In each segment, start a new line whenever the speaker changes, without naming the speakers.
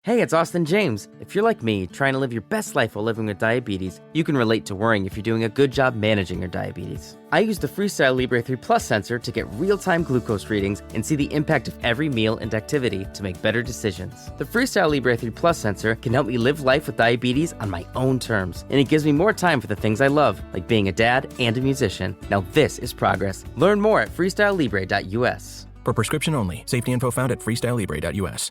Hey, it's Austin James. If you're like me, trying to live your best life while living with diabetes, you can relate to worrying if you're doing a good job managing your diabetes. I use the Freestyle Libre 3 Plus sensor to get real-time glucose readings and see the impact of every meal and activity to make better decisions. The Freestyle Libre 3 Plus sensor can help me live life with diabetes on my own terms, and it gives me more time for the things I love, like being a dad and a musician. Now this is progress. Learn more at freestylelibre.us.
For prescription only. Safety info found at freestylelibre.us.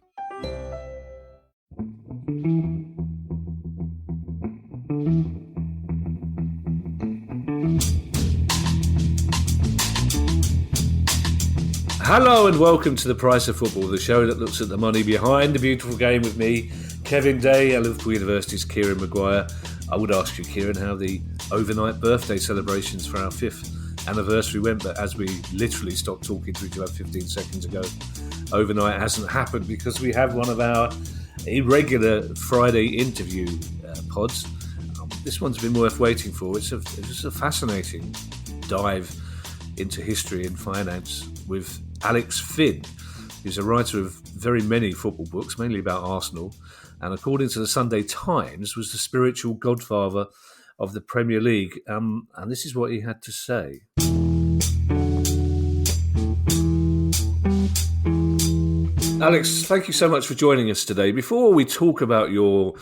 Hello and welcome to The Price of Football, the show that looks at the money behind the beautiful game with me, Kevin Day, at Liverpool University's Kieran Maguire. I would ask you, Kieran, how the overnight birthday celebrations for our 5th anniversary went, but as we literally stopped talking to each other 15 seconds ago, overnight hasn't happened because we have one of our irregular Friday interview pods. This one's been worth waiting for. It's a fascinating dive into history and finance with Alex Fynn, who's a writer of very many football books, mainly about Arsenal, and according to the Sunday Times, was the spiritual godfather of the Premier League. And this is what he had to say. Alex, thank you so much for joining us today. Before we talk about your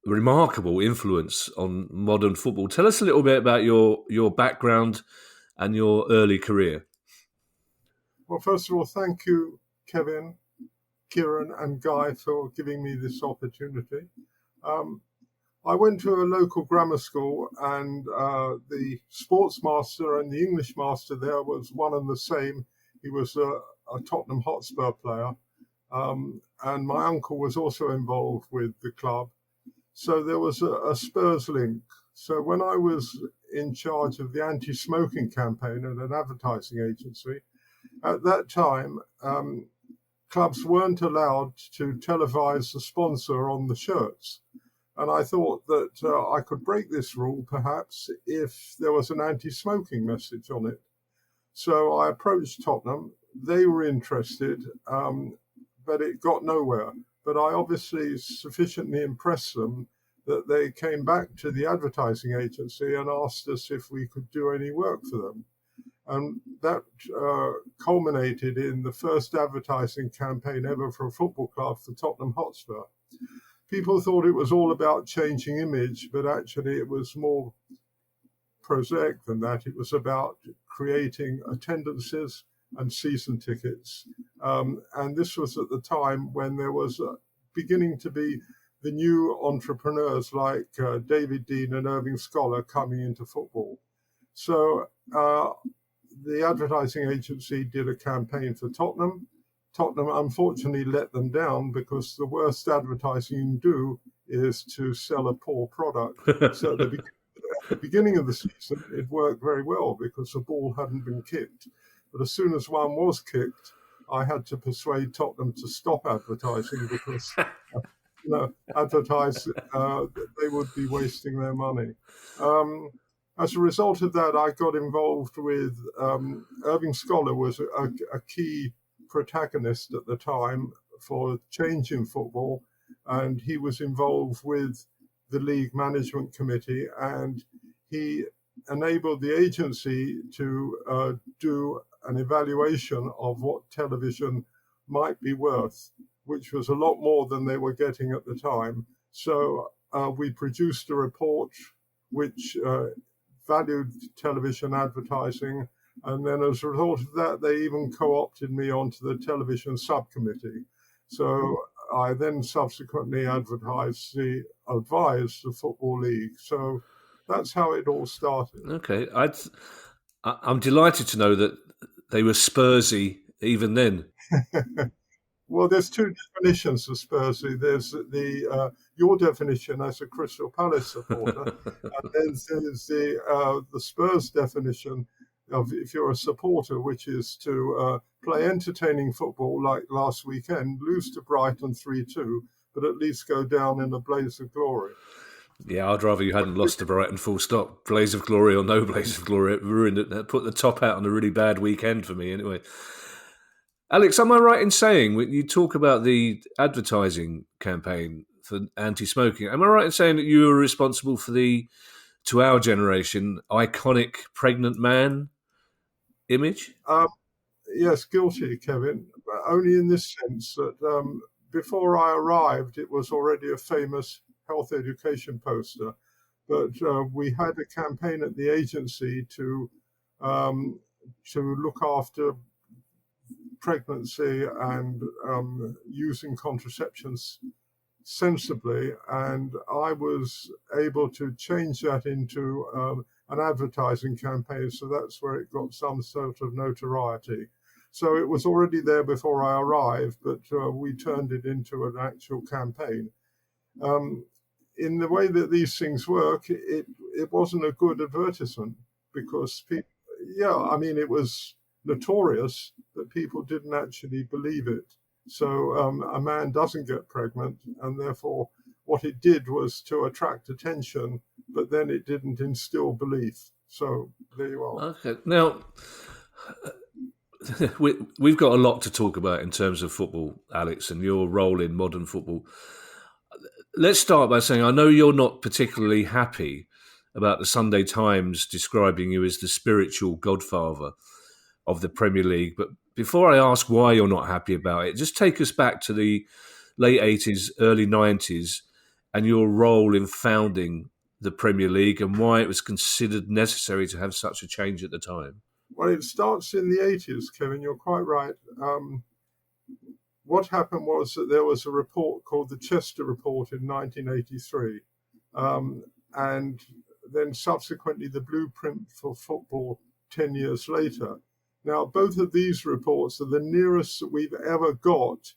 remarkable influence on modern football, tell us a little bit about your background and your early career.
Well, first of all, thank you, Kevin, Kieran and Guy, for giving me this opportunity. I went to a local grammar school, and the sports master and the English master there was one and the same. He was a Tottenham Hotspur player, and my uncle was also involved with the club. So there was a Spurs link. So when I was in charge of the anti-smoking campaign at an advertising agency, at that time, clubs weren't allowed to televise the sponsor on the shirts. And I thought that I could break this rule, perhaps, if there was an anti-smoking message on it. So I approached Tottenham. They were interested, but it got nowhere. But I obviously sufficiently impressed them that they came back to the advertising agency and asked us if we could do any work for them. And that culminated in the first advertising campaign ever for a football club, for Tottenham Hotspur. People thought it was all about changing image, but actually it was more prosaic than that. It was about creating attendances and season tickets. And this was at the time when there was beginning to be the new entrepreneurs like David Dean and Irving Scholar coming into football. So the advertising agency did a campaign for Tottenham. Tottenham unfortunately let them down because the worst advertising you can do is to sell a poor product. So at the beginning of the season, it worked very well because the ball hadn't been kicked. But as soon as one was kicked, I had to persuade Tottenham to stop advertising because they would be wasting their money. As a result of that, I got involved with Irving Scholar was a key protagonist at the time for change in football, and he was involved with the league management committee, and he enabled the agency to do an evaluation of what television might be worth, which was a lot more than they were getting at the time. So we produced a report which valued television advertising, and then as a result of that, they even co-opted me onto the television subcommittee. So I then subsequently advised the Football League. So that's how it all started.
Okay, I'm delighted to know that they were Spursy even then.
Well, there's two definitions of Spursy. There's your definition as a Crystal Palace supporter, and then there's the Spurs definition of if you're a supporter, which is to play entertaining football like last weekend, lose to Brighton 3-2, but at least go down in a blaze of glory.
Yeah, I'd rather you hadn't lost to Brighton, full stop. Blaze of glory or no blaze of glory, it ruined it. That put the top out on a really bad weekend for me anyway. Alex, am I right in saying when you talk about the advertising campaign for anti-smoking, am I right in saying that you were responsible for to our generation, iconic pregnant man image?
Yes, guilty, Kevin, but only in this sense that before I arrived, it was already a famous health education poster. But we had a campaign at the agency um, to look after pregnancy and using contraceptions sensibly, and I was able to change that into an advertising campaign. So that's where it got some sort of notoriety. So it was already there before I arrived, but we turned it into an actual campaign. Um, in the way that these things work, it wasn't a good advertisement because people, yeah, I mean, it was notorious that people didn't actually believe it. So a man doesn't get pregnant, and therefore what it did was to attract attention, but then it didn't instill belief. So there you are.
Okay. Now, we've got a lot to talk about in terms of football, Alex, and your role in modern football. Let's start by saying I know you're not particularly happy about the Sunday Times describing you as the spiritual godfather of the Premier League. But before I ask why you're not happy about it, just take us back to the late 80s, early 90s, and your role in founding the Premier League and why it was considered necessary to have such a change at the time.
Well, it starts in the 80s, Kevin, you're quite right. What happened was that there was a report called the Chester Report in 1983, and then subsequently the Blueprint for Football 10 years later. Now, both of these reports are the nearest that we've ever got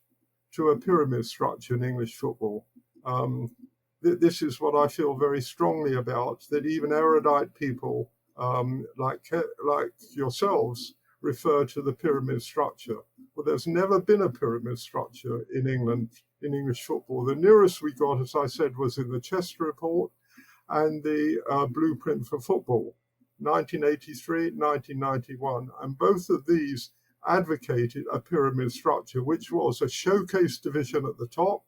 to a pyramid structure in English football. This is what I feel very strongly about, that even erudite people like yourselves refer to the pyramid structure. Well, there's never been a pyramid structure in England, in English football. The nearest we got, as I said, was in the Chester Report and the Blueprint for Football, 1983, 1991. And both of these advocated a pyramid structure, which was a showcase division at the top,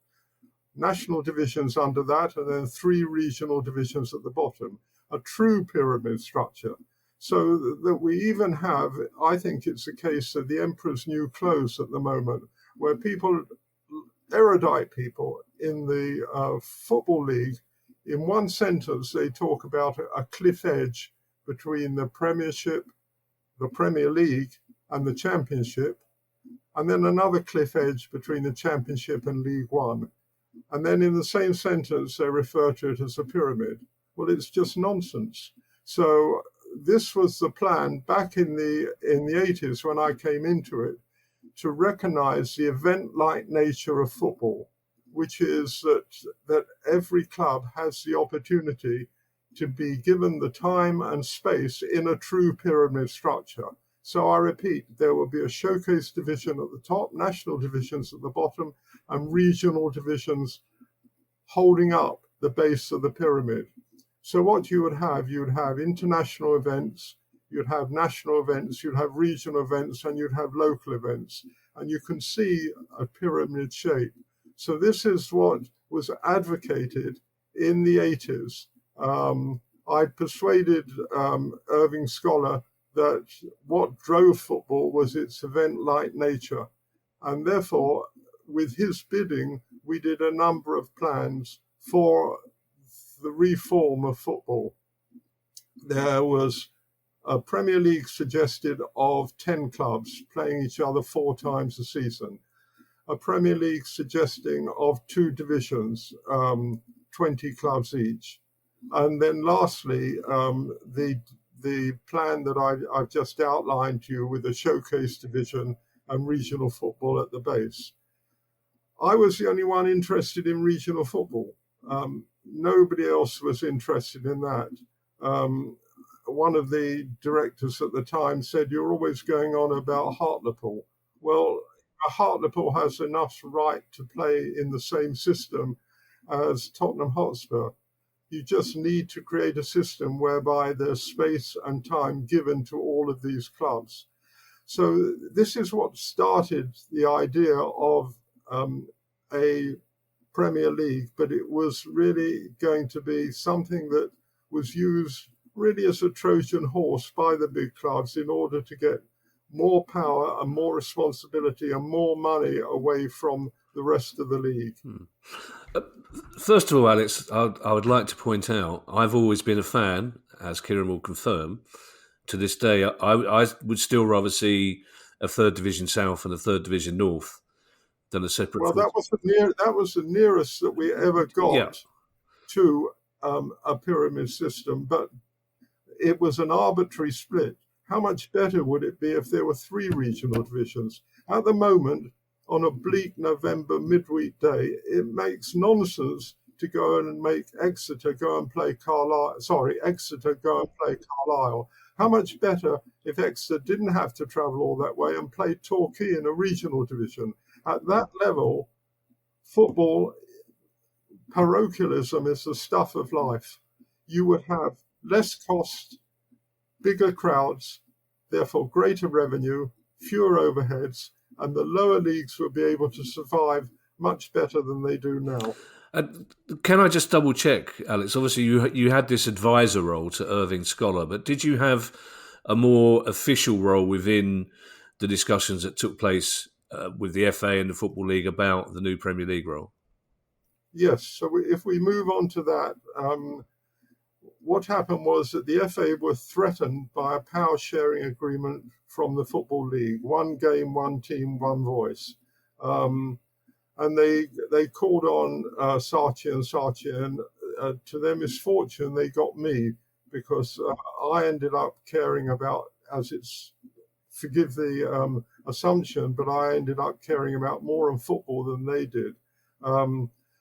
national divisions under that, and then 3 regional divisions at the bottom, a true pyramid structure. So that we even have, I think it's a case of the emperor's new clothes at the moment, where people, erudite people in the Football League, in one sentence, they talk about a cliff edge between the Premiership, the Premier League, and the Championship, and then another cliff edge between the Championship and League One. And then in the same sentence, they refer to it as a pyramid. Well, it's just nonsense. So this was the plan back in the 80s when I came into it, to recognize the event-like nature of football, which is that every club has the opportunity to be given the time and space in a true pyramid structure. So I repeat, there will be a showcase division at the top, national divisions at the bottom, and regional divisions holding up the base of the pyramid. So what you would have international events, you'd have national events, you'd have regional events, and you'd have local events. And you can see a pyramid shape. So this is what was advocated in the 80s. I persuaded Irving Scholar that what drove football was its event-like nature. And therefore, with his bidding, we did a number of plans for the reform of football. There was a Premier League suggested of 10 clubs playing each other 4 times a season. A Premier League suggesting of 2 divisions, 20 clubs each. And then lastly, the plan that I've just outlined to you with a showcase division and regional football at the base. I was the only one interested in regional football. Nobody else was interested in that. One of the directors at the time said, "You're always going on about Hartlepool." Well, Hartlepool has enough right to play in the same system as Tottenham Hotspur. You just need to create a system whereby there's space and time given to all of these clubs. So this is what started the idea of a Premier League, but it was really going to be something that was used really as a Trojan horse by the big clubs in order to get more power and more responsibility and more money away from the rest of the league.
First of all, Alex, I would like to point out I've always been a fan, as Kieran will confirm. To this day, I would still rather see a third division South and a third division North than a separate.
Well, that was the nearest that we ever got to a pyramid system, but it was an arbitrary split. How much better would it be if there were 3 regional divisions? At the moment, on a bleak November midweek day, it makes nonsense to go and make Exeter go and play Carlisle. Exeter go and play Carlisle. How much better if Exeter didn't have to travel all that way and play Torquay in a regional division? At that level, football, parochialism is the stuff of life. You would have less cost, bigger crowds, therefore greater revenue, fewer overheads, and the lower leagues would be able to survive much better than they do now.
Can I just double check, Alex? Obviously, you had this advisor role to Irving Scholar, but did you have a more official role within the discussions that took place with the FA and the Football League about the new Premier League role?
Yes. So if we move on to that, what happened was that the FA were threatened by a power sharing agreement from the Football League: 1 game, 1 team, 1 voice. And they called on Saatchi and Saatchi, and to their misfortune, they got me, because I ended up caring about, forgive the assumption, but I ended up caring about more on football than they did.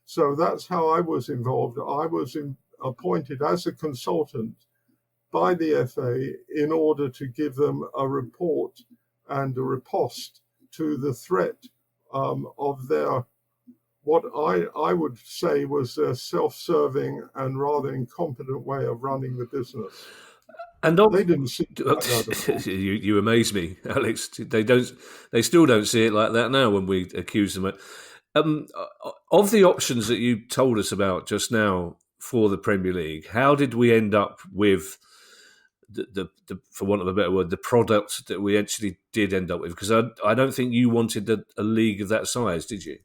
So that's how I was involved. I was appointed as a consultant by the FA in order to give them a report and a riposte to the threat of their, what I would say was their self-serving and rather incompetent way of running the business.
And
they didn't see it like that.
You amaze me, Alex. They still don't see it like that now when we accuse them. Of the options that you told us about just now for the Premier League, how did we end up with the for want of a better word, the product that we actually did end up with? Because I don't think you wanted a league of that size, did you?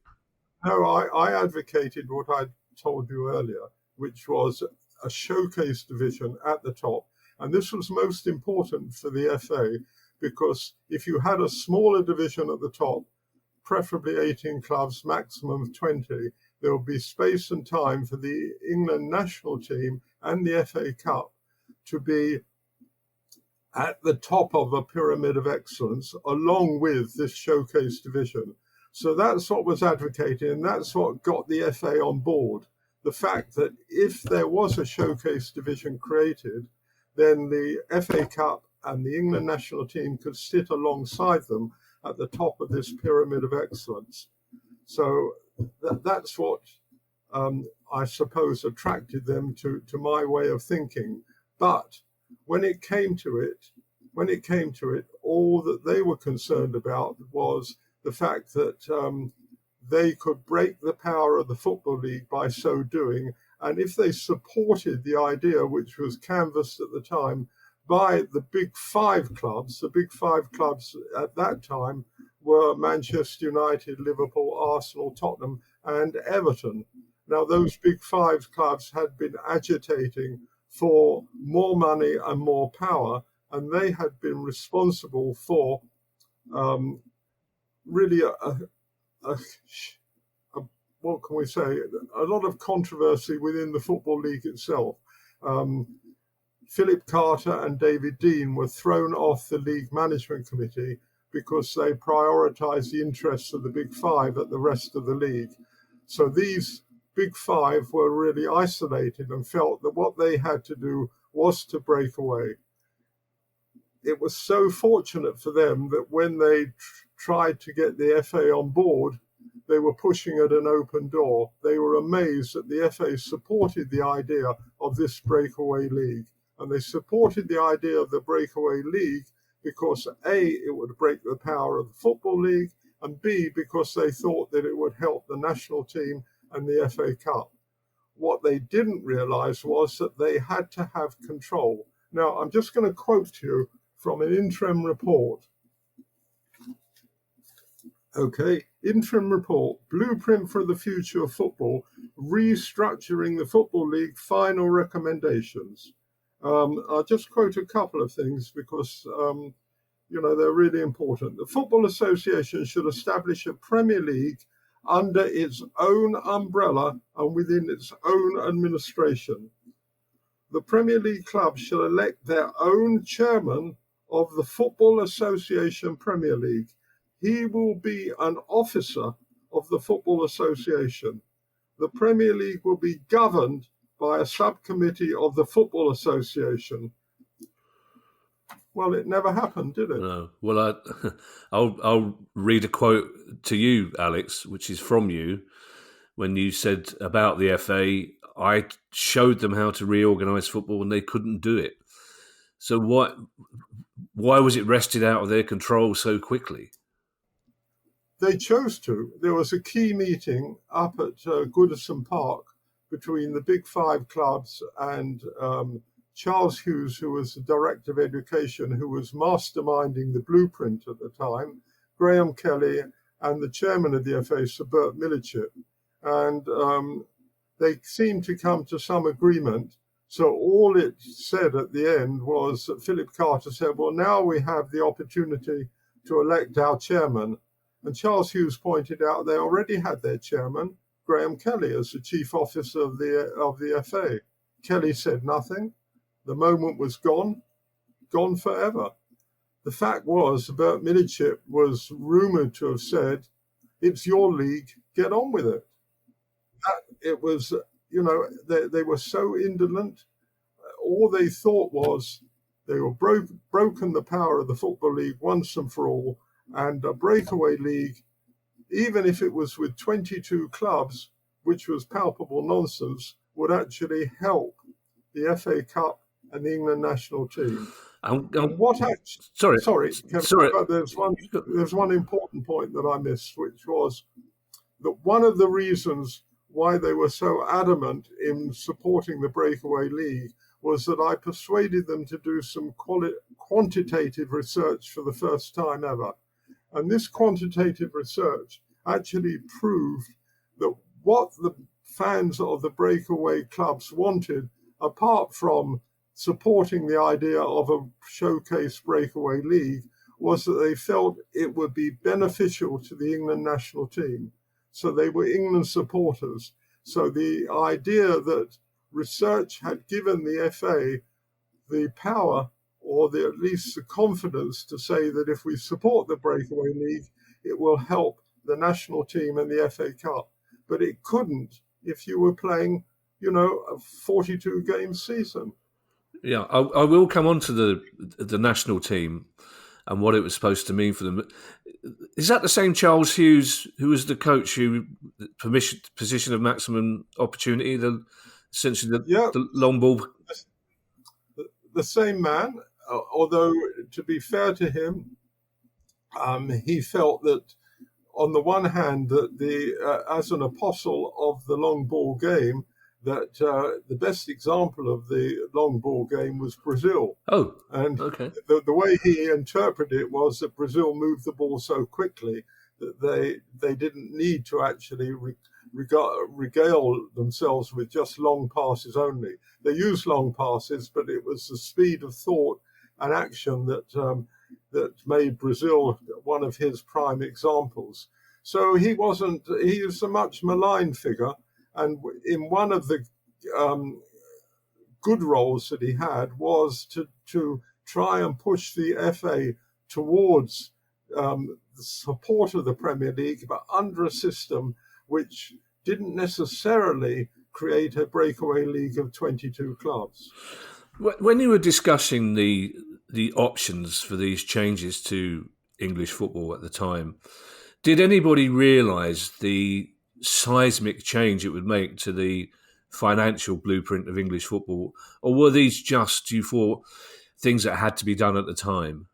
No, I advocated what I told you earlier, which was a showcase division at the top. And this was most important for the FA, because if you had a smaller division at the top, preferably 18 clubs, maximum of 20, there would be space and time for the England national team and the FA Cup to be at the top of a pyramid of excellence, along with this showcase division. So that's what was advocated, and that's what got the FA on board. The fact that if there was a showcase division created, then the FA Cup and the England national team could sit alongside them at the top of this pyramid of excellence. So that's what I suppose attracted them to my way of thinking. But when it came to it, all that they were concerned about was the fact that they could break the power of the Football League by so doing. And if they supported the idea, which was canvassed at the time by the big 5 clubs, the big 5 clubs at that time were Manchester United, Liverpool, Arsenal, Tottenham, and Everton. Now, those big 5 clubs had been agitating for more money and more power, and they had been responsible for really what can we say, a lot of controversy within the Football League itself. Philip Carter and David Dean were thrown off the League Management Committee because they prioritised the interests of the Big 5 at the rest of the league. So these Big 5 were really isolated and felt that what they had to do was to break away. It was so fortunate for them that when they tried to get the FA on board, they were pushing at an open door. They were amazed that the FA supported the idea of this breakaway league. And they supported the idea of the breakaway league because A, it would break the power of the Football League, and B, because they thought that it would help the national team and the FA Cup. What they didn't realise was that they had to have control. Now, I'm just going to quote to you from an interim report. Okay, interim report, Blueprint for the Future of Football, restructuring the Football League, final recommendations. I'll just quote a couple of things because, they're really important. The Football Association should establish a Premier League under its own umbrella and within its own administration. The Premier League clubs shall elect their own chairman of the Football Association Premier League. He will be an officer of the Football Association. The Premier League will be governed by a subcommittee of the Football Association. Well, it never happened, did it?
No. Well, I'll read a quote to you, Alex, which is from you, when you said about the FA, I showed them how to reorganise football and they couldn't do it. So why was it wrested out of their control so quickly?
They chose to. There was a key meeting up at Goodison Park between the Big Five clubs and Charles Hughes, who was the Director of Education, who was masterminding the blueprint at the time, Graham Kelly, and the chairman of the FA, Sir Bert Millichip. And they seemed to come to some agreement. So all it said at the end was that Philip Carter said, well, now we have the opportunity to elect our chairman. And Charles Hughes pointed out they already had their chairman, Graham Kelly, as the chief officer of the FA. Kelly said nothing. The moment was gone forever. The fact was, Bert Millichip was rumoured to have said, it's your league, get on with it. It was, they were so indolent. All they thought was they were broken the power of the Football League once and for all, and a breakaway league, even if it was with 22 clubs, which was palpable nonsense, would actually help the FA Cup and the England national team. Sorry, Kevin, but there's one important point that I missed, which was that one of the reasons why they were so adamant in supporting the Breakaway League was that I persuaded them to do some quantitative research for the first time ever. And this quantitative research actually proved that what the fans of the breakaway clubs wanted, apart from supporting the idea of a showcase breakaway league, was that they felt it would be beneficial to the England national team. So they were England supporters. So the idea that research had given the FA the power, or at least the confidence, to say that if we support the Breakaway League, it will help the national team and the FA Cup. But it couldn't if you were playing, a 42-game season.
Yeah, I will come on to the national team and what it was supposed to mean for them. Is that the same Charles Hughes who was the coach who position of maximum opportunity, the long ball?
The same man, although to be fair to him, he felt that on the one hand that as an apostle of the long ball game, that the best example of the long ball game was Brazil.
Oh,
and
okay.
The way he interpreted it was that Brazil moved the ball so quickly that they didn't need to actually regale themselves with just long passes only. They used long passes, but it was the speed of thought and action that made Brazil one of his prime examples. So he was a much maligned figure. And in one of the good roles that he had was to try and push the FA towards the support of the Premier League, but under a system which didn't necessarily create a breakaway league of 22 clubs.
When you were discussing the options for these changes to English football at the time, did anybody realise the seismic change it would make to the financial blueprint of English football, or were these just, you thought, things that had to be done at the time?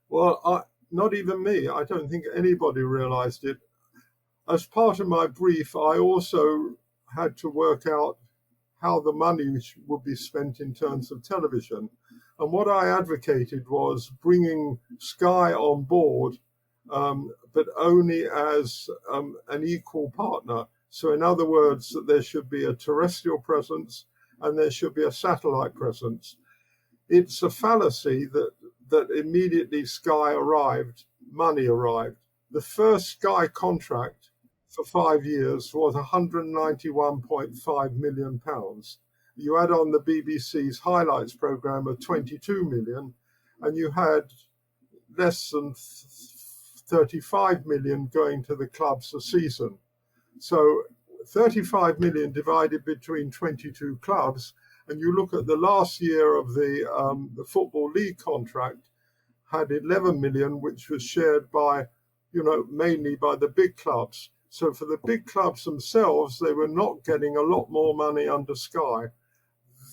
Well, not even me. I don't think anybody realised it. As part of my brief, I also had to work out how the money would be spent in terms of television. And what I advocated was bringing Sky on board, but only as an equal partner. So in other words, that there should be a terrestrial presence and there should be a satellite presence. It's a fallacy that immediately Sky arrived, money arrived. The first Sky contract for 5 years was £191.5 million. You add on the BBC's highlights programme of 22 million, and you had less than 35 million going to the clubs a season. So 35 million divided between 22 clubs, and you look at the last year of the Football League contract had 11 million, which was shared by, mainly by the big clubs. So for the big clubs themselves, they were not getting a lot more money under Sky.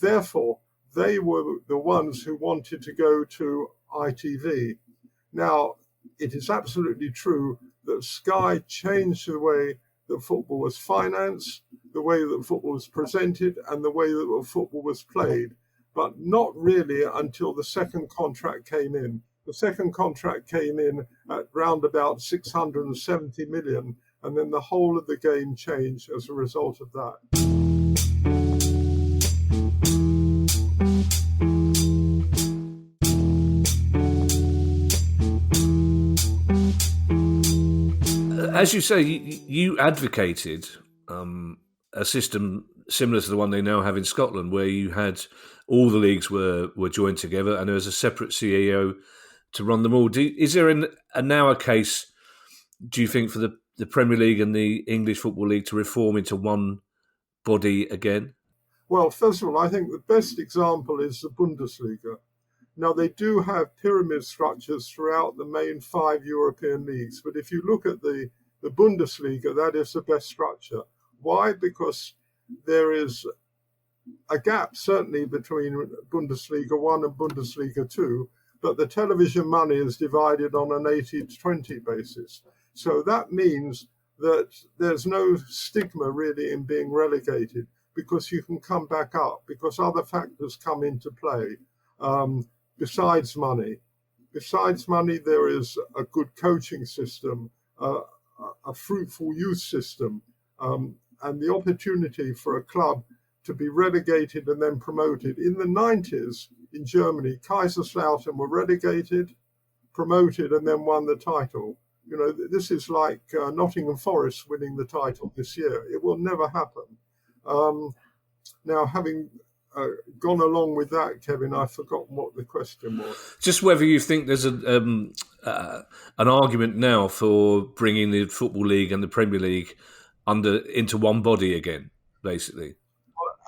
Therefore, they were the ones who wanted to go to ITV. Now, it is absolutely true that Sky changed the way that football was financed, the way that football was presented, and the way that football was played, but not really until the second contract came in. The second contract came in at round about 670 million, and then the whole of the game changed as a result of that.
As you say, you advocated a system similar to the one they now have in Scotland, where you had all the leagues were joined together and there was a separate CEO to run them all. Is there now a case, do you think, for the Premier League and the English Football League to reform into one body again?
Well, first of all, I think the best example is the Bundesliga. Now, they do have pyramid structures throughout the main 5 European leagues, but if you look at the Bundesliga, that is the best structure. Why? Because there is a gap, certainly, between Bundesliga 1 and Bundesliga 2, but the television money is divided on an 80-20 basis. So that means that there's no stigma really in being relegated, because you can come back up, because other factors come into play. Besides money, there is a good coaching system, a fruitful youth system, and the opportunity for a club to be relegated and then promoted. In the 90s in Germany, Kaiserslautern were relegated, promoted, and then won the title. This is like Nottingham Forest winning the title this year. It will never happen. Now, having gone along with that, Kevin, I've forgotten what the question was.
Just whether you think there's an argument now for bringing the Football League and the Premier League into one body again, basically.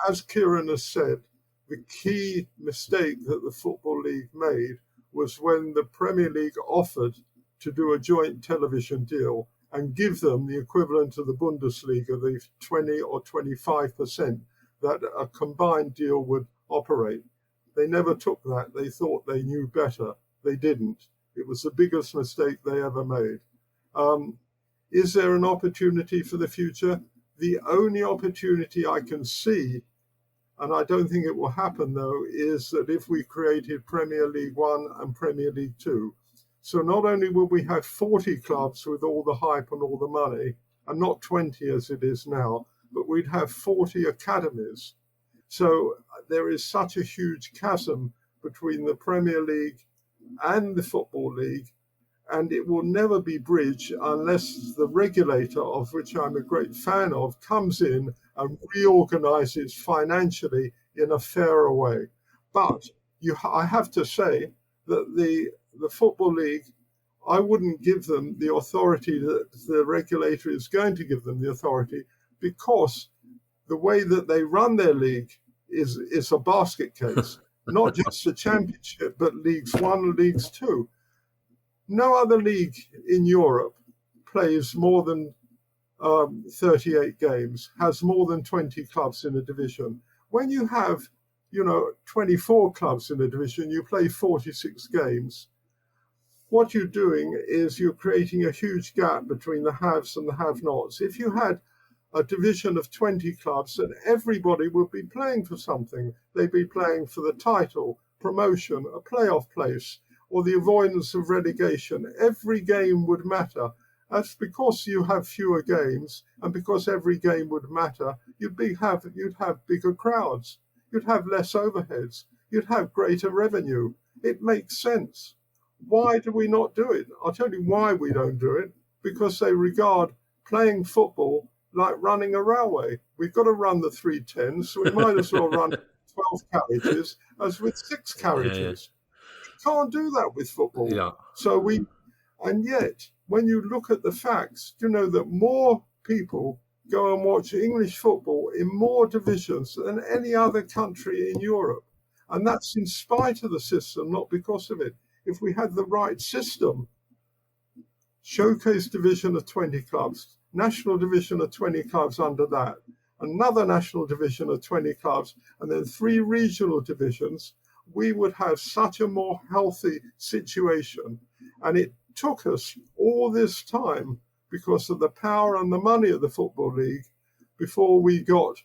As Kieran has said, the key mistake that the Football League made was when the Premier League offered to do a joint television deal and give them the equivalent of the Bundesliga, the 20 or 25% that a combined deal would operate. They never took that. They thought they knew better. They didn't. It was the biggest mistake they ever made. Is there an opportunity for the future? The only opportunity I can see, and I don't think it will happen though, is that if we created Premier League 1 and Premier League 2, so not only will we have 40 clubs with all the hype and all the money, and not 20 as it is now, but we'd have 40 academies. So there is such a huge chasm between the Premier League and the Football League, and it will never be bridged unless the regulator, of which I'm a great fan of, comes in and reorganizes financially in a fairer way. But I have to say that the Football League, I wouldn't give them the authority that the regulator is going to give them the authority, because the way that they run their league is a basket case, not just the Championship, but Leagues 1 and Leagues 2. No other league in Europe plays more than 38 games, has more than 20 clubs in a division. When you have, 24 clubs in a division, you play 46 games. what you're doing is you're creating a huge gap between the haves and the have-nots. If you had a division of 20 clubs, then everybody would be playing for something. They'd be playing for the title, promotion, a playoff place, or the avoidance of relegation. Every game would matter. That's because you have fewer games, and because every game would matter, you'd have bigger crowds, you'd have less overheads, you'd have greater revenue. It makes sense. Why do we not do it? I'll tell you why we don't do it. Because they regard playing football like running a railway. We've got to run the 310s, so we might as well run 12 carriages as with 6 carriages. You can't do that with football.
Yeah.
And yet, when you look at the facts, you know that more people go and watch English football in more divisions than any other country in Europe. And that's in spite of the system, not because of it. If we had the right system, showcase division of 20 clubs, national division of 20 clubs under that, another national division of 20 clubs, and then 3 regional divisions, we would have such a more healthy situation. And it took us all this time because of the power and the money of the Football League before we got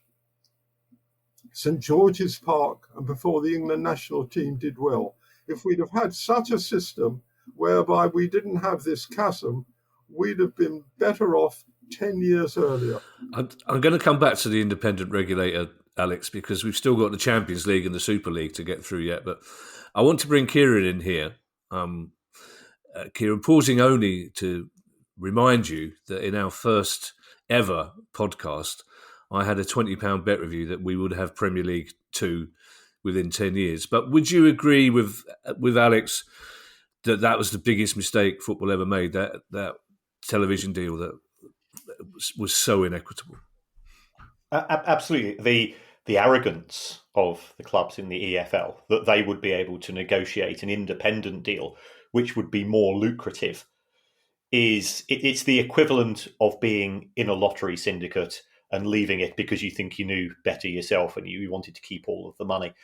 St George's Park and before the England national team did well. If we'd have had such a system whereby we didn't have this chasm, we'd have been better off 10 years earlier.
I'm going to come back to the independent regulator, Alex, because we've still got the Champions League and the Super League to get through yet. But I want to bring Kieran in here. Kieran, pausing only to remind you that in our first ever podcast, I had a £20 bet review that we would have Premier League 2 within 10 years. But would you agree with Alex that was the biggest mistake football ever made, that television deal that was so inequitable?
Absolutely. The arrogance of the clubs in the EFL that they would be able to negotiate an independent deal which would be more lucrative it's the equivalent of being in a lottery syndicate and leaving it because you think you knew better yourself and you wanted to keep all of the money,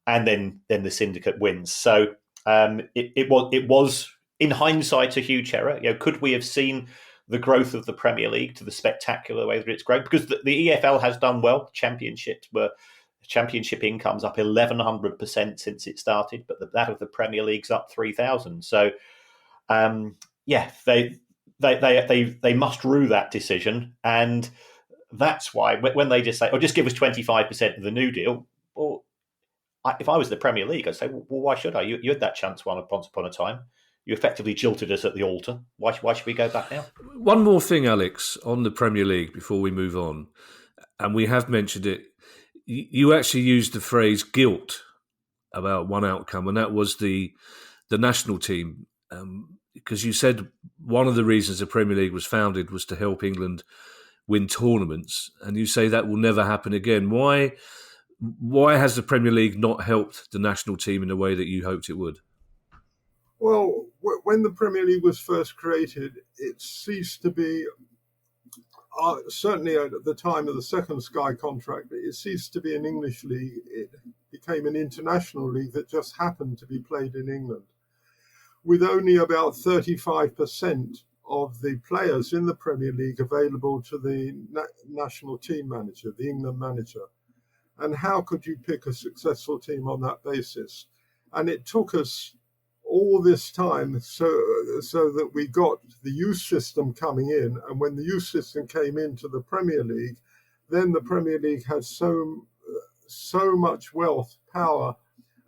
and then the syndicate wins. So it was in hindsight a huge error. Could we have seen the growth of the Premier League to the spectacular way that it's grown? Because the EFL has done well. Championship income's up 1,100% since it started, but that of the Premier League's up 3,000. So they must rue that decision, and that's why when they just say, just give us 25% of the new deal. Well, if I was the Premier League, I'd say, well, why should I? You had that chance once upon a time. You effectively jilted us at the altar. Why should we go back now?
One more thing, Alex, on the Premier League before we move on, and we have mentioned it. You actually used the phrase guilt about one outcome, and that was the national team, because you said one of the reasons the Premier League was founded was to help England win tournaments, and you say that will never happen again. Why has the Premier League not helped the national team in the way that you hoped it would?
Well, when the Premier League was first created, it ceased to be, certainly at the time of the second Sky contract, it ceased to be an English league. It became an international league that just happened to be played in England, with only about 35% of the players in the Premier League available to the national team manager, the England manager. And how could you pick a successful team on that basis? And it took us all this time so that we got the youth system coming in. And when the youth system came into the Premier League, then the Premier League had so much wealth, power,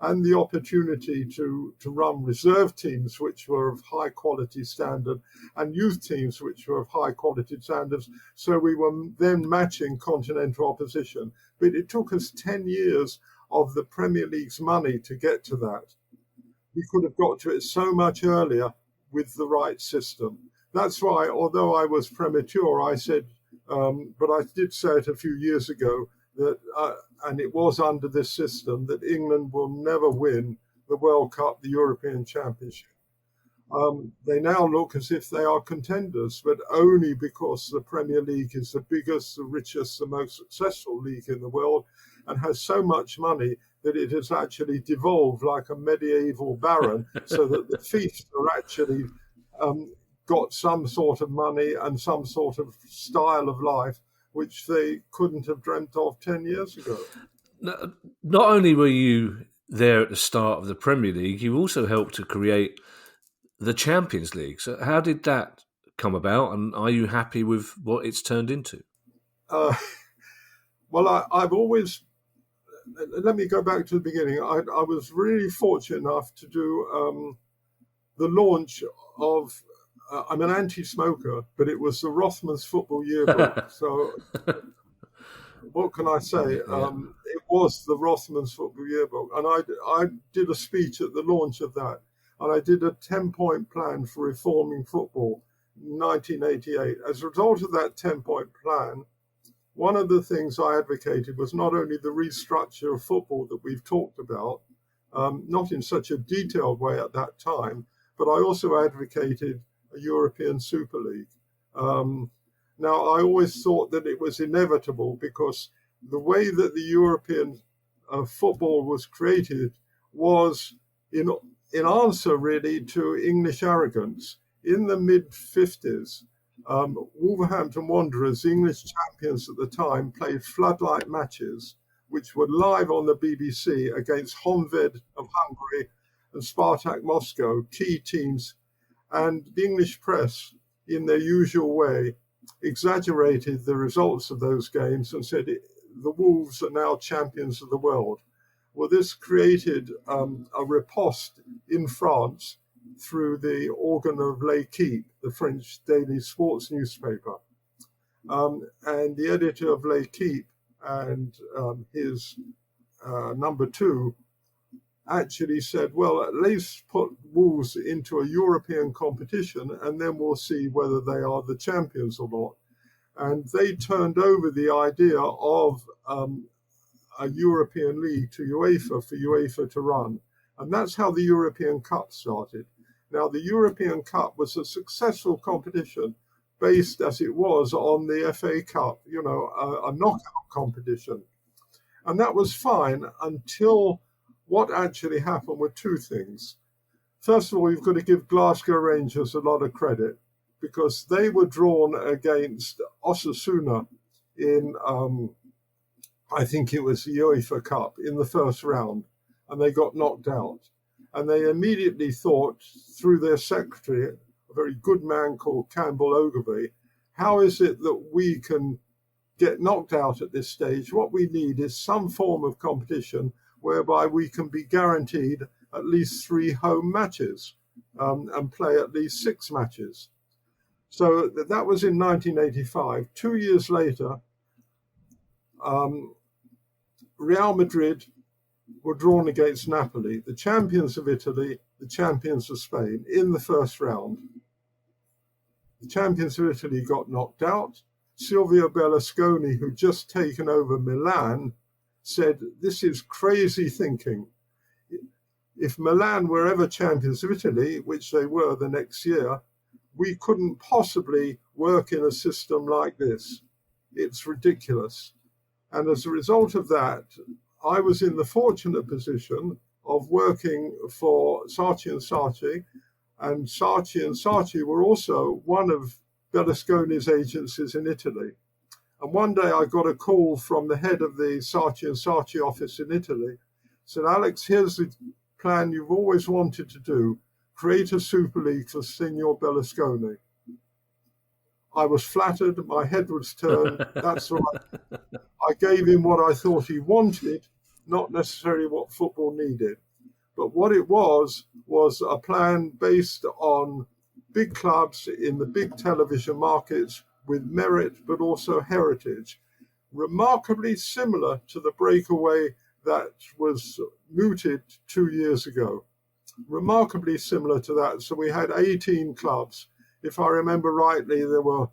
and the opportunity to run reserve teams which were of high quality standard and youth teams which were of high quality standards. So we were then matching continental opposition. But it took us 10 years of the Premier League's money to get to that. We could have got to it so much earlier with the right system. That's why, although I was premature, I said, but I did say it a few years ago, that, and it was under this system, that England will never win the World Cup, the European Championship. They now look as if they are contenders, but only because the Premier League is the biggest, the richest, the most successful league in the world and has so much money that it has actually devolved like a medieval baron, so that the fiefs are actually got some sort of money and some sort of style of life which they couldn't have dreamt of 10 years ago.
Not only were you there at the start of the Premier League, you also helped to create the Champions League. So how did that come about, and are you happy with what it's turned into?
Well, I've always... Let me go back to the beginning. I was really fortunate enough to do the launch of... I'm an anti-smoker, but it was the Rothmans Football Yearbook. So what can I say? It was the Rothmans Football Yearbook. And I did a speech at the launch of that. And I did a 10-point plan for reforming football in 1988. As a result of that 10-point plan, one of the things I advocated was not only the restructure of football that we've talked about, not in such a detailed way at that time, but I also advocated a European Super League. Now, I always thought that it was inevitable because the way that the European football was created was in answer really to English arrogance. In the mid-50s, Wolverhampton Wanderers, English champions at the time, played floodlight matches, which were live on the BBC against Honved of Hungary and Spartak Moscow, key teams. And the English press, in their usual way, exaggerated the results of those games and said the Wolves are now champions of the world. Well, this created a riposte in France through the organ of L'Équipe, the French daily sports newspaper. And the editor of L'Équipe and his number two actually said, well, at least put Wolves into a European competition and then we'll see whether they are the champions or not. And they turned over the idea of a European league to UEFA for UEFA to run. And that's how the European Cup started. Now, the European Cup was a successful competition based as it was on the FA Cup, a knockout competition. And that was fine until what actually happened were two things. First of all, you've got to give Glasgow Rangers a lot of credit because they were drawn against Osasuna in, I think it was the UEFA Cup, in the first round, and they got knocked out. And they immediately thought, through their secretary, a very good man called Campbell Ogilvie, how is it that we can get knocked out at this stage? What we need is some form of competition whereby we can be guaranteed at least 3 home matches and play at least 6 matches. So that was in 1985. 2 years later, Real Madrid were drawn against Napoli, the champions of Italy, the champions of Spain, in the first round. The champions of Italy got knocked out. Silvio Berlusconi, who'd just taken over Milan, said, this is crazy thinking. If Milan were ever champions of Italy, which they were the next year, we couldn't possibly work in a system like this. It's ridiculous. And as a result of that, I was in the fortunate position of working for Saatchi & Saatchi, and Saatchi were also one of Berlusconi's agencies in Italy. And one day I got a call from the head of the Saatchi & Saatchi office in Italy. Said, Alex, here's the plan you've always wanted to do. Create a Super League for Signor Berlusconi. I was flattered. My head was turned. That's all right. I gave him what I thought he wanted, not necessarily what football needed. But what it was a plan based on big clubs in the big television markets with merit, but also heritage, remarkably similar to the breakaway that was mooted 2 years ago. Remarkably similar to that. So we had 18 clubs. If I remember rightly, there were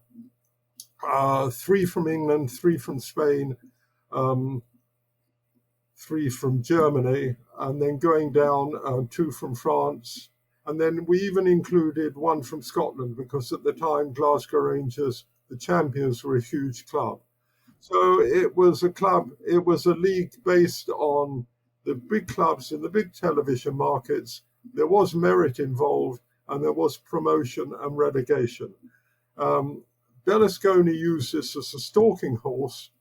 3 from England, 3 from Spain, 3 from Germany, and then going down 2 from France, And then we even included one from Scotland because at the time Glasgow Rangers, the champions, were a huge club. So it was a league based on the big clubs in the big television markets. There was merit involved and there was promotion and relegation. Berlusconi used this as a stalking horse.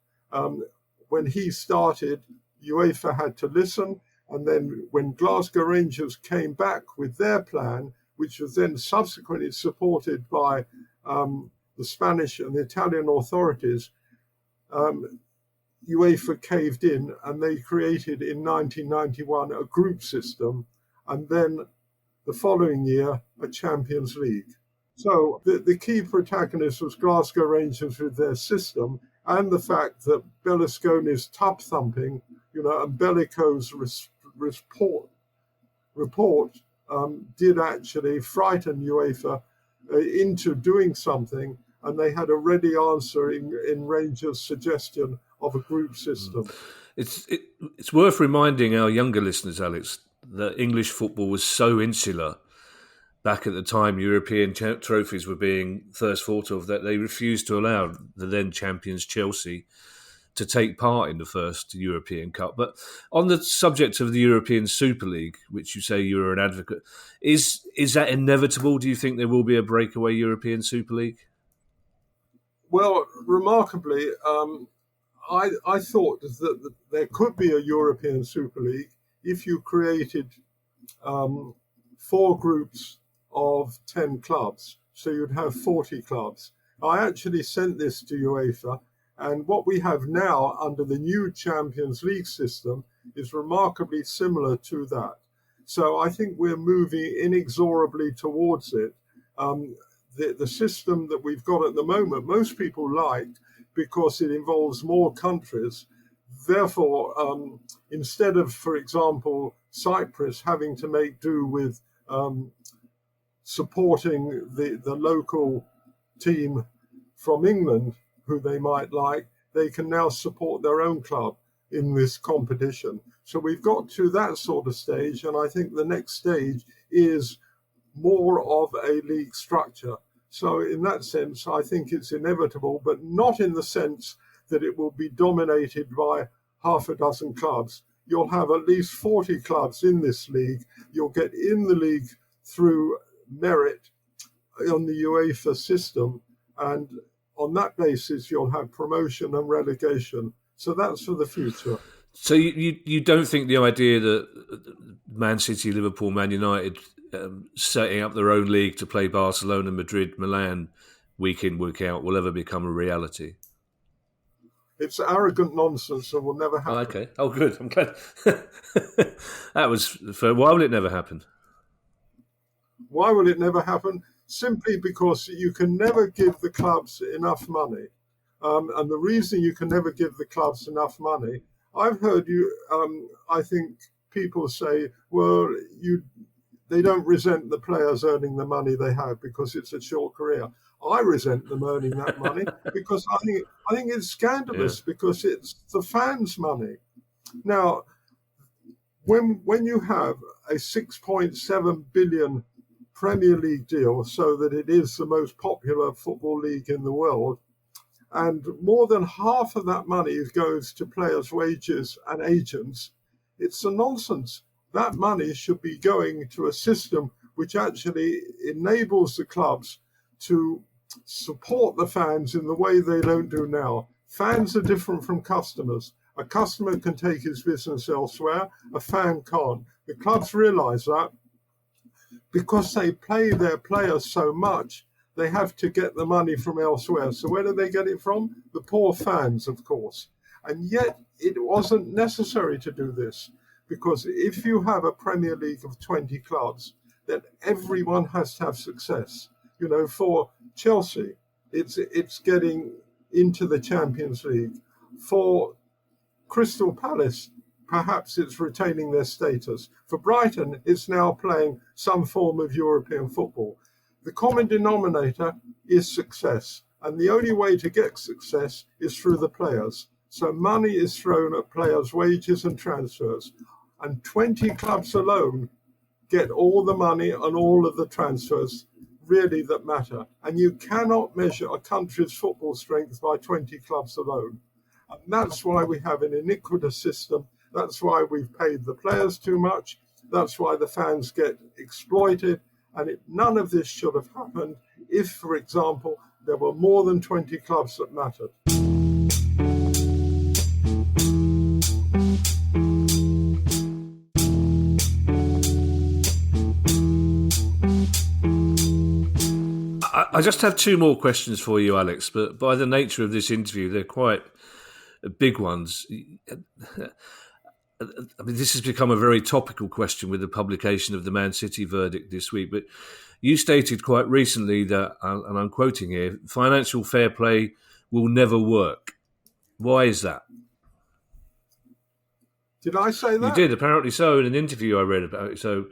When he started, UEFA had to listen. And then when Glasgow Rangers came back with their plan, which was then subsequently supported by the Spanish and the Italian authorities, UEFA caved in and they created in 1991 a group system and then the following year a Champions League. So the key protagonist was Glasgow Rangers with their system and the fact that Berlusconi's tub thumping, and bellicose report did actually frighten UEFA into doing something, and they had a ready answer in Rangers' suggestion of a group system.
It's worth reminding our younger listeners, Alex, that English football was so insular back at the time European trophies were being first thought of that they refused to allow the then champions Chelsea to take part in the first European Cup. But on the subject of the European Super League, which you say you're an advocate, is that inevitable? Do you think there will be a breakaway European Super League?
Well, remarkably, I thought that there could be a European Super League if you created 4 groups of 10 clubs. So you'd have 40 clubs. I actually sent this to UEFA, and what we have now under the new Champions League system is remarkably similar to that. So I think we're moving inexorably towards it. The system that we've got at the moment, most people like because it involves more countries. Therefore, instead of, for example, Cyprus having to make do with supporting the local team from England, who they might like, they can now support their own club in this competition. So we've got to that sort of stage, and I think the next stage is more of a league structure. So in that sense, I think it's inevitable, but not in the sense that it will be dominated by half a dozen clubs. You'll have at least 40 clubs in this league. You'll get in the league through merit on the UEFA system, and on that basis, you'll have promotion and relegation. So that's for the future.
So you don't think the idea that Man City, Liverpool, Man United setting up their own league to play Barcelona, Madrid, Milan week in, week out will ever become a reality?
It's arrogant nonsense and will never happen.
Oh, okay. Oh, good. I'm glad. That was fair. Why will it never happen?
Why will it never happen? Simply because you can never give the clubs enough money. And the reason you can never give the clubs enough money, I've heard I think people say, well, they don't resent the players earning the money they have because it's a short career. I resent them earning that money because I think it's scandalous because it's the fans' money. Now, when you have a 6.7 billion Premier League deal so that it is the most popular football league in the world, and more than half of that money goes to players' wages and agents, it's a nonsense. That money should be going to a system which actually enables the clubs to support the fans in the way they don't do now. Fans are different from customers. A customer can take his business elsewhere, a fan can't. The clubs realise that. Because they pay their players so much, they have to get the money from elsewhere. So where do they get it from? The poor fans, of course. And yet it wasn't necessary to do this, because if you have a Premier League of 20 clubs, then everyone has to have success. For Chelsea, it's getting into the Champions League. For Crystal Palace, perhaps it's retaining their status. For Brighton, it's now playing some form of European football. The common denominator is success. And the only way to get success is through the players. So money is thrown at players' wages and transfers. And 20 clubs alone get all the money and all of the transfers really that matter. And you cannot measure a country's football strength by 20 clubs alone. And that's why we have an iniquitous system. That's why we've paid the players too much. That's why the fans get exploited. And none of this should have happened if, for example, there were more than 20 clubs that mattered.
I just have two more questions for you, Alex, but by the nature of this interview, they're quite big ones. I mean, this has become a very topical question with the publication of the Man City verdict this week, but you stated quite recently that, and I'm quoting here, financial fair play will never work. Why is that?
Did I say that?
You did, apparently so, in an interview I read about it. So,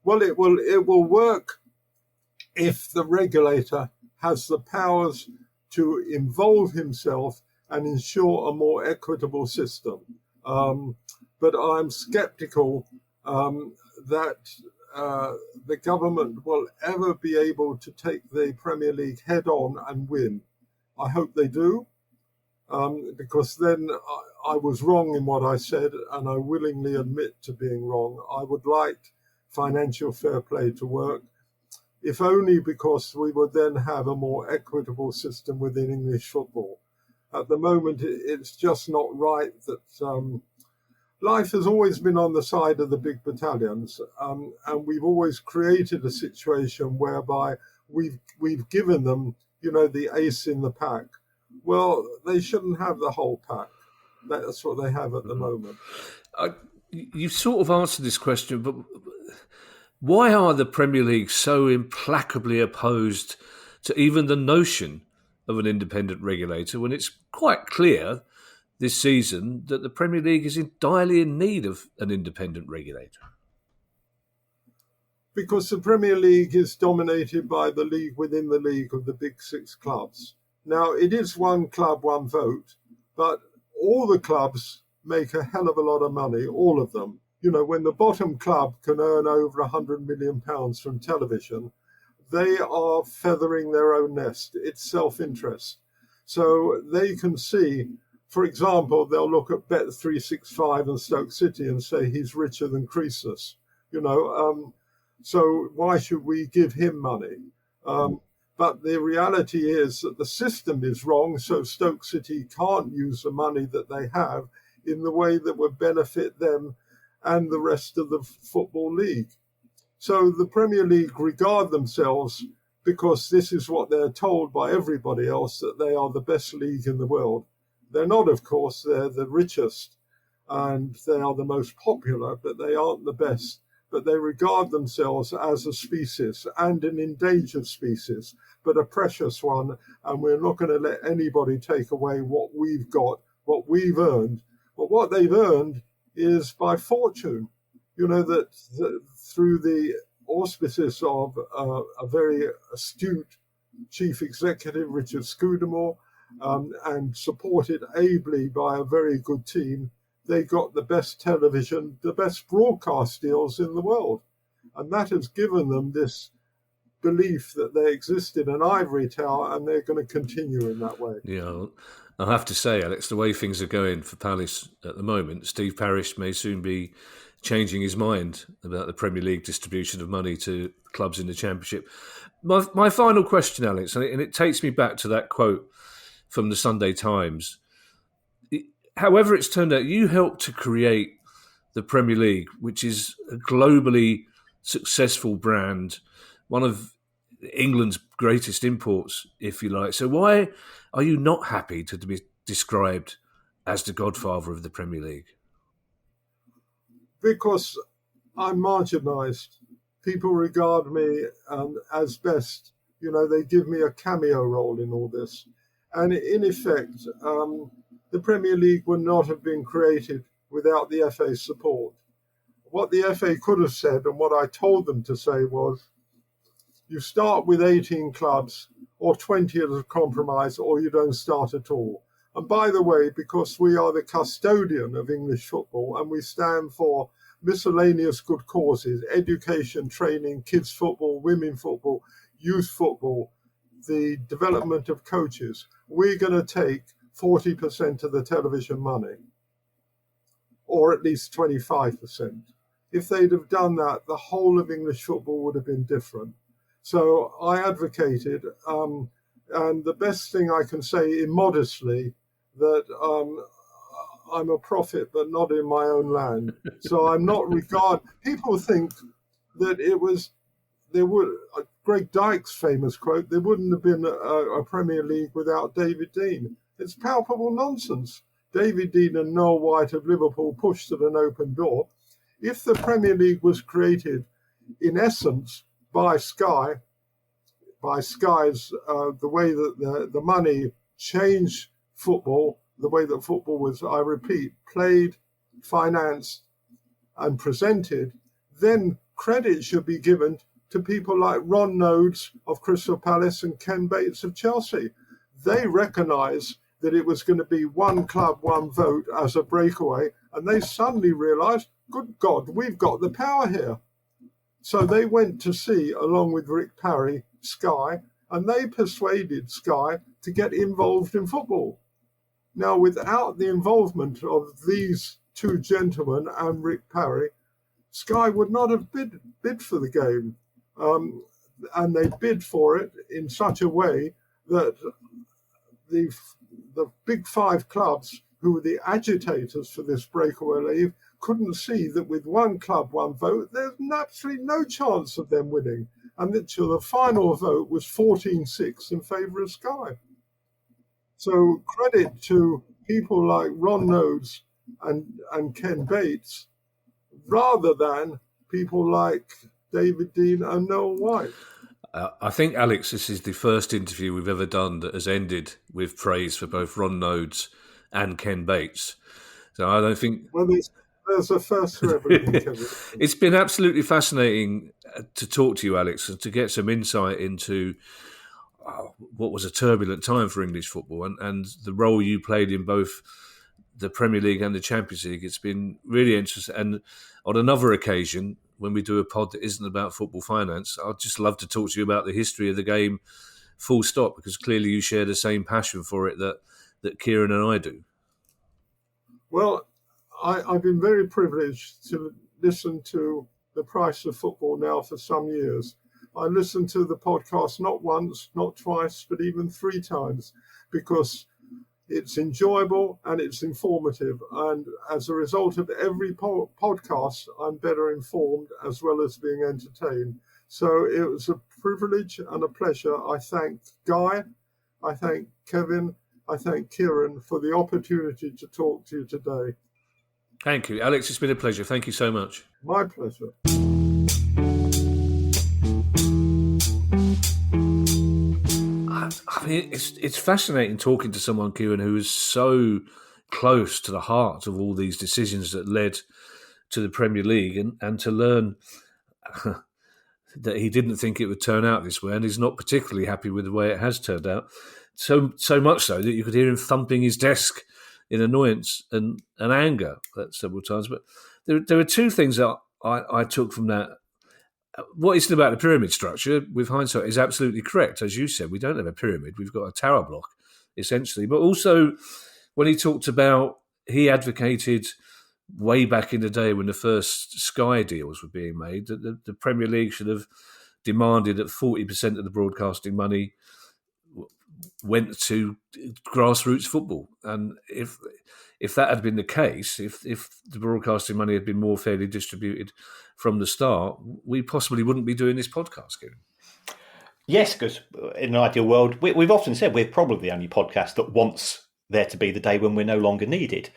well, it will work if the regulator has the powers to involve himself and ensure a more equitable system. But I'm sceptical that the government will ever be able to take the Premier League head on and win. I hope they do, because then I was wrong in what I said, and I willingly admit to being wrong. I would like financial fair play to work, if only because we would then have a more equitable system within English football. At the moment, it's just not right that life has always been on the side of the big battalions, and we've always created a situation whereby we've given them, the ace in the pack. Well, they shouldn't have the whole pack. That's what they have at the moment.
You've sort of answered this question, but why are the Premier League so implacably opposed to even the notion of an independent regulator when it's quite clear this season that the Premier League is entirely in need of an independent regulator?
Because the Premier League is dominated by the league within the league of the big six clubs. Now, it is one club, one vote, but all the clubs make a hell of a lot of money, all of them. When the bottom club can earn over £100 million from television, they are feathering their own nest. It's self-interest. So they can see, for example, they'll look at Bet365 and Stoke City and say he's richer than Croesus. So why should we give him money? But the reality is that the system is wrong, so Stoke City can't use the money that they have in the way that would benefit them and the rest of the Football League. So the Premier League regard themselves, because this is what they're told by everybody else, that they are the best league in the world. They're not, of course, they're the richest and they are the most popular, but they aren't the best. But they regard themselves as a species, and an endangered species, but a precious one, and we're not going to let anybody take away what we've got, what we've earned. But what they've earned is by fortune, that through the auspices of a very astute chief executive, Richard Scudamore, and supported ably by a very good team, they got the best television, the best broadcast deals in the world. And that has given them this belief that they exist in an ivory tower and they're going to continue in that way.
Yeah, I have to say, Alex, the way things are going for Palace at the moment, Steve Parish may soon be changing his mind about the Premier League distribution of money to clubs in the Championship. My final question, Alex, and it takes me back to that quote from the Sunday Times. However it's turned out, you helped to create the Premier League, which is a globally successful brand, one of England's greatest imports, if you like. So why are you not happy to be described as the Godfather of the Premier League?
Because I'm marginalised. People regard me as best. They give me a cameo role in all this. And in effect, the Premier League would not have been created without the FA's support. What the FA could have said, and what I told them to say, was, you start with 18 clubs or 20 as a compromise, or you don't start at all. And by the way, because we are the custodian of English football and we stand for miscellaneous good causes, education, training, kids football, women football, youth football, the development of coaches. We're going to take 40% of the television money, or at least 25%. If they'd have done that, the whole of English football would have been different. So I advocated, and the best thing I can say immodestly, that I'm a prophet, but not in my own land. So I'm not people think that Greg Dyke's famous quote, there wouldn't have been a Premier League without David Dean. It's palpable nonsense. David Dean and Noel White of Liverpool pushed at an open door. If the Premier League was created, in essence, by Sky's, the way that the money changed football, the way that football was, I repeat, played, financed, and presented, then credit should be given to people like Ron Nodes of Crystal Palace and Ken Bates of Chelsea. They recognised that it was going to be one club, one vote as a breakaway, and they suddenly realised, good God, we've got the power here. So they went to see, along with Rick Parry, Sky, and they persuaded Sky to get involved in football. Now, without the involvement of these two gentlemen and Rick Parry, Sky would not have bid for the game. And they bid for it in such a way that the big five clubs, who were the agitators for this breakaway league, couldn't see that with one club, one vote, there's absolutely no chance of them winning. And the final vote was 14-6 in favour of Sky. So credit to people like Ron Nodes and Ken Bates, rather than people like David Dean and Noel White.
I think, Alex, this is the first interview we've ever done that has ended with praise for both Ron Nodes and Ken Bates. So I don't think...
Well, there's a first for everything, Kevin.
It's been absolutely fascinating to talk to you, Alex, and to get some insight into what was a turbulent time for English football and the role you played in both the Premier League and the Champions League. It's been really interesting. And on another occasion, when we do a pod that isn't about football finance, I'd just love to talk to you about the history of the game, full stop, because clearly you share the same passion for it that Kieran and I do.
Well, I've been very privileged to listen to The Price of Football now for some years. I listened to the podcast not once, not twice, but even 3 times, because it's enjoyable and it's informative. And as a result of every podcast, I'm better informed as well as being entertained. So it was a privilege and a pleasure. I thank Guy, I thank Kevin, I thank Kieran for the opportunity to talk to you today.
Thank you, Alex. It's been a pleasure. Thank you so much.
My pleasure.
I mean, it's fascinating talking to someone, Kieran, who is so close to the heart of all these decisions that led to the Premier League, and to learn that he didn't think it would turn out this way, and he's not particularly happy with the way it has turned out. So much so that you could hear him thumping his desk in annoyance and anger several times. But there are 2 things that I took from that. What he said about the pyramid structure, with hindsight, is absolutely correct. As you said, we don't have a pyramid. We've got a tower block, essentially. But also, when he talked about, he advocated way back in the day when the first Sky deals were being made, that the Premier League should have demanded that 40% of the broadcasting money went to grassroots football. And if that had been the case, if the broadcasting money had been more fairly distributed from the start, we possibly wouldn't be doing this podcast, Kieran.
Yes, because in an ideal world, we've often said we're probably the only podcast that wants there to be the day when we're no longer needed.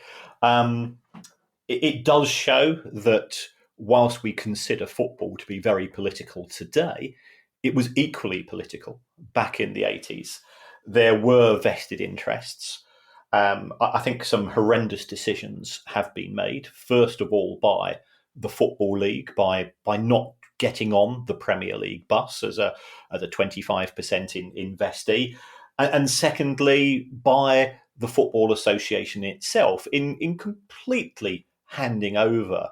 It does show that whilst we consider football to be very political today, it was equally political back in the 80s. There were vested interests. I think some horrendous decisions have been made, first of all by the Football League, by not getting on the Premier League bus as a 25% investee, and secondly by the Football Association itself in completely handing over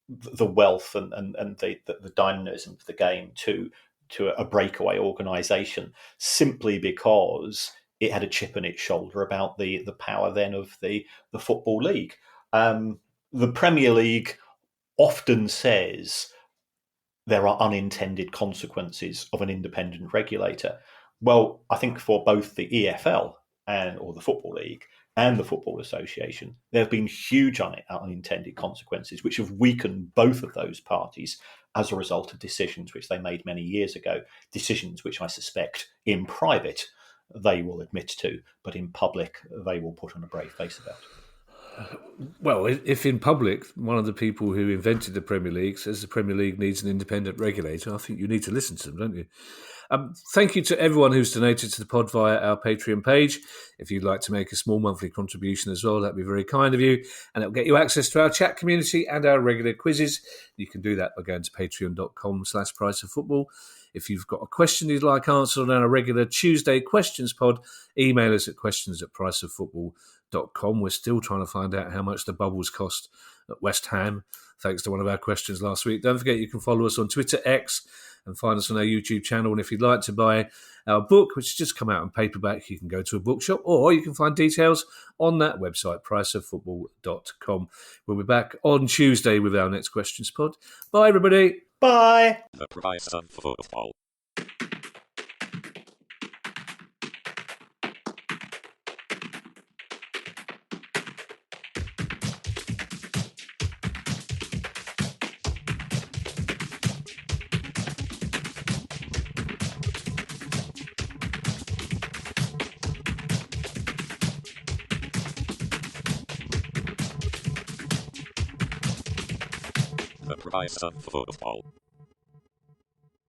the wealth and the dynamism of the game to a breakaway organisation, simply because it had a chip on its shoulder about the power then of the Football League. The Premier League often says there are unintended consequences of an independent regulator. Well, I think for both the EFL or the Football League and the Football Association, there have been huge unintended consequences which have weakened both of those parties as a result of decisions which they made many years ago, decisions which I suspect in private they will admit to, but in public they will put on a brave face about.
Well, if in public one of the people who invented the Premier League says the Premier League needs an independent regulator, I think you need to listen to them, don't you? Thank you to everyone who's donated to the pod via our Patreon page. If you'd like to make a small monthly contribution as well, that'd be very kind of you, and it'll get you access to our chat community and our regular quizzes. You can do that by going to patreon.com/priceoffootball. If you've got a question you'd like answered on our regular Tuesday questions pod, email us at questions@priceoffootball.com. We're still trying to find out how much the bubbles cost at West Ham, thanks to one of our questions last week. Don't forget you can follow us on Twitter, X, and find us on our YouTube channel. And if you'd like to buy our book, which has just come out in paperback, you can go to a bookshop, or you can find details on that website, priceoffootball.com. We'll be back on Tuesday with our next questions pod. Bye, everybody.
Bye.
The price of football. The price of football.